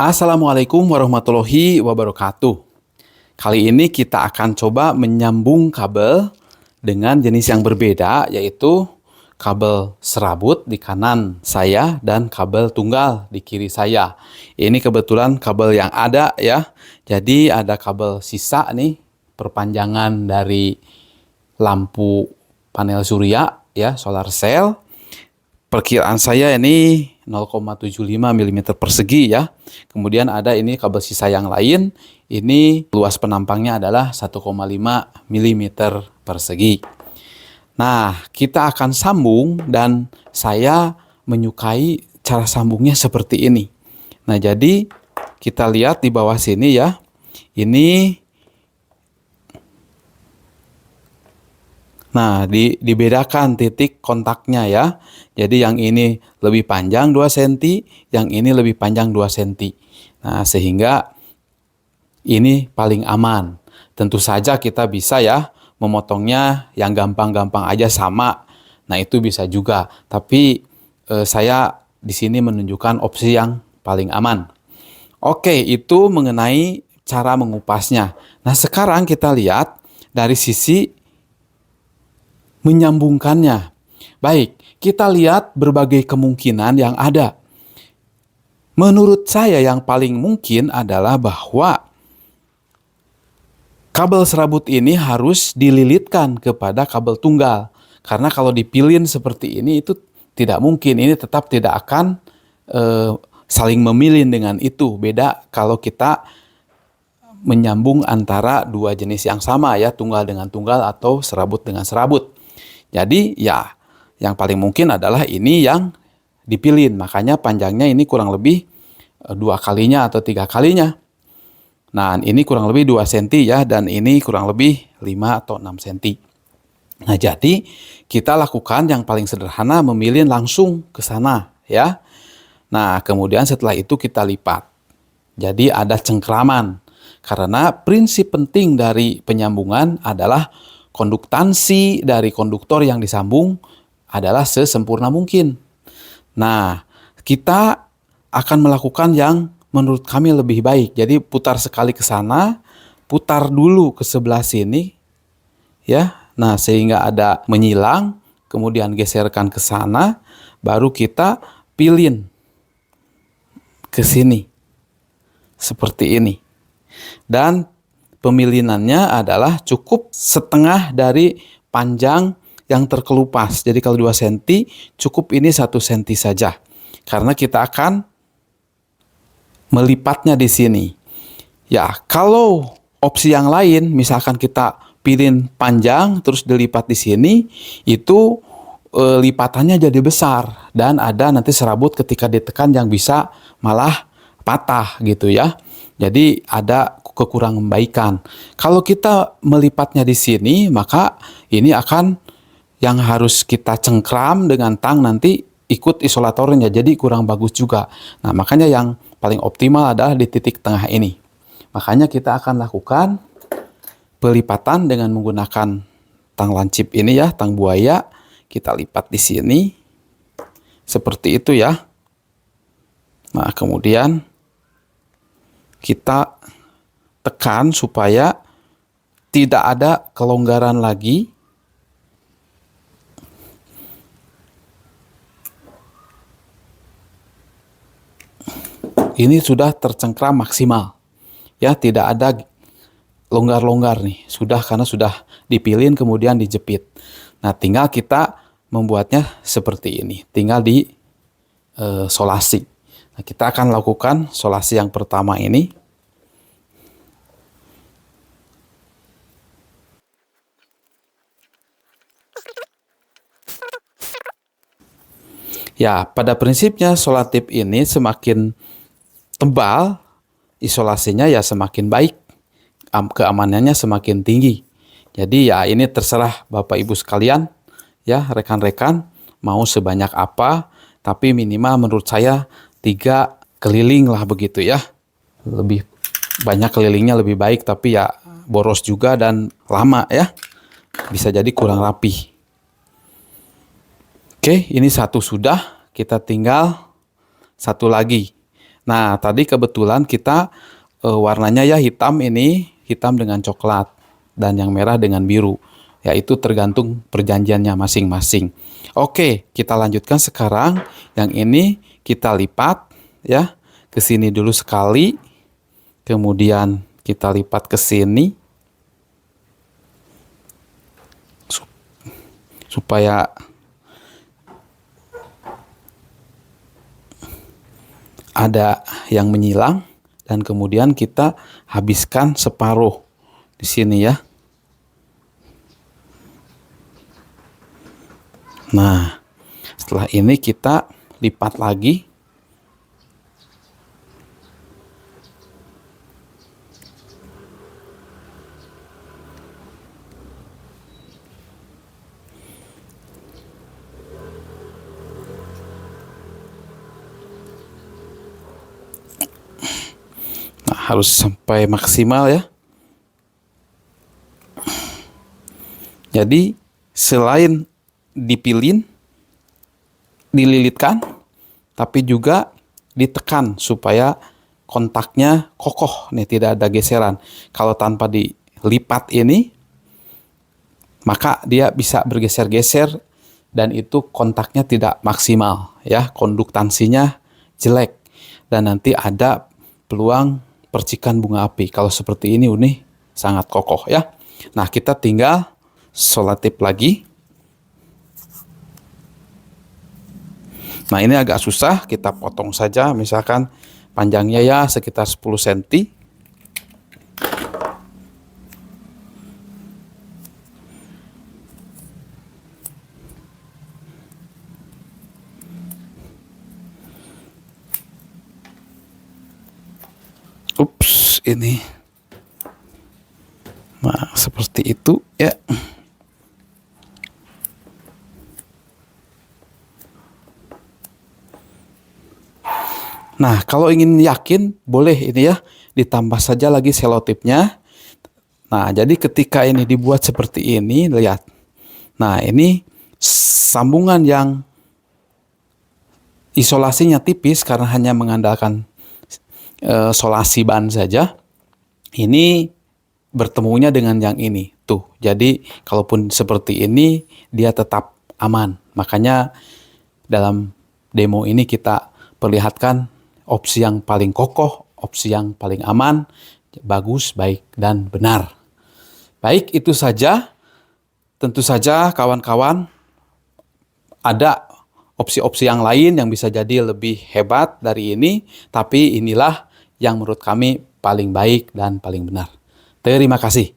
Assalamualaikum warahmatullahi wabarakatuh. Kali ini kita akan coba menyambung kabel dengan jenis yang berbeda, yaitu kabel serabut di kanan saya dan kabel tunggal di kiri saya. Ini kebetulan kabel yang ada ya. Jadi ada kabel sisa nih, perpanjangan dari lampu panel surya ya, solar cell. Perkiraan saya ini 0,75 mm persegi ya. Kemudian ada ini kabel sisa yang lain. Ini luas penampangnya adalah 1,5 mm persegi. Nah, kita akan sambung dan saya menyukai cara sambungnya seperti ini. Nah, jadi kita lihat di bawah sini ya. Ini dibedakan titik kontaknya ya. Jadi yang ini lebih panjang 2 cm, yang ini lebih panjang 2 cm. Nah, sehingga ini paling aman. Tentu saja kita bisa ya memotongnya yang gampang-gampang aja sama. Nah, itu bisa juga. Tapi saya di sini menunjukkan opsi yang paling aman. Oke, itu mengenai cara mengupasnya. Nah, sekarang kita lihat dari sisi menyambungkannya. Baik, kita lihat berbagai kemungkinan yang ada. Menurut saya yang paling mungkin adalah bahwa kabel serabut ini harus dililitkan kepada kabel tunggal. Karena kalau dipilin seperti ini itu tidak mungkin. Ini tetap tidak akan saling memilin dengan itu. Beda kalau kita menyambung antara dua jenis yang sama ya, tunggal dengan tunggal atau serabut dengan serabut. Jadi ya yang paling mungkin adalah ini yang dipilin. Makanya panjangnya ini kurang lebih 2 kalinya atau 3 kalinya. Nah, ini kurang lebih 2 cm ya, dan ini kurang lebih 5 atau 6 cm. Nah, jadi kita lakukan yang paling sederhana, memilin langsung ke sana ya. Nah, kemudian setelah itu kita lipat. Jadi ada cengkraman. Karena prinsip penting dari penyambungan adalah konduktansi dari konduktor yang disambung adalah sesempurna mungkin. Nah, kita akan melakukan yang menurut kami lebih baik. Jadi putar sekali ke sana, putar dulu ke sebelah sini, ya. Nah, sehingga ada menyilang, kemudian geserkan ke sana, baru kita pilin ke sini, seperti ini. Dan pemilinannya adalah cukup setengah dari panjang yang terkelupas. Jadi kalau 2 cm, cukup ini 1 cm saja. Karena kita akan melipatnya di sini. Ya, kalau opsi yang lain, misalkan kita pilih panjang terus dilipat di sini, itu lipatannya jadi besar dan ada nanti serabut ketika ditekan yang bisa malah patah gitu ya. Jadi ada kekurangan baikan. Kalau kita melipatnya di sini, maka ini akan yang harus kita cengkram dengan tang nanti ikut isolatornya, jadi kurang bagus juga. Nah, makanya yang paling optimal adalah di titik tengah ini. Makanya kita akan lakukan pelipatan dengan menggunakan tang lancip ini ya, tang buaya. Kita lipat di sini, seperti itu ya. Nah, kemudian kita tekan supaya tidak ada kelonggaran lagi. Ini sudah tercengkram maksimal. Ya, tidak ada longgar-longgar nih. Sudah, karena sudah dipilin kemudian dijepit. Nah, tinggal kita membuatnya seperti ini. Tinggal di solasi. Nah, kita akan lakukan solasi yang pertama ini. Ya, pada prinsipnya solatip ini semakin tebal, isolasinya ya semakin baik, keamanannya semakin tinggi. Jadi ya ini terserah Bapak Ibu sekalian, ya rekan-rekan mau sebanyak apa, tapi minimal menurut saya 3 keliling lah begitu ya. Lebih banyak kelilingnya lebih baik, tapi ya boros juga dan lama ya. Bisa jadi kurang rapi. Oke, ini satu sudah, kita tinggal satu lagi. Nah, tadi kebetulan kita warnanya ya hitam ini, hitam dengan coklat dan yang merah dengan biru. Yaitu tergantung perjanjiannya masing-masing. Oke, kita lanjutkan sekarang. Yang ini kita lipat ya. Ke sini dulu sekali. Kemudian kita lipat ke sini supaya ada yang menyilang, dan kemudian kita habiskan separuh di sini ya. Nah, setelah ini kita lipat lagi. Nah, harus sampai maksimal ya. Jadi selain dipilin, dililitkan, tapi juga ditekan supaya kontaknya kokoh nih, tidak ada geseran. Kalau tanpa dilipat ini, maka dia bisa bergeser-geser dan itu kontaknya tidak maksimal ya, konduktansinya jelek dan nanti ada peluang percikan bunga api. Kalau seperti ini sangat kokoh ya. Nah, kita tinggal selotip lagi. Nah, ini agak susah, kita potong saja, misalkan panjangnya ya sekitar 10 cm. Ups, ini. Nah, seperti itu ya. Nah, kalau ingin yakin, boleh ini ya, ditambah saja lagi selotipnya. Nah, jadi ketika ini dibuat seperti ini, lihat. Nah, ini sambungan yang isolasinya tipis karena hanya mengandalkan solasi ban saja. Ini bertemunya dengan yang ini. Tuh, jadi kalaupun seperti ini, dia tetap aman. Makanya dalam demo ini kita perlihatkan opsi yang paling kokoh, opsi yang paling aman, bagus, baik, dan benar. Baik, itu saja. Tentu saja kawan-kawan ada opsi-opsi yang lain yang bisa jadi lebih hebat dari ini, tapi inilah yang menurut kami paling baik dan paling benar. Terima kasih.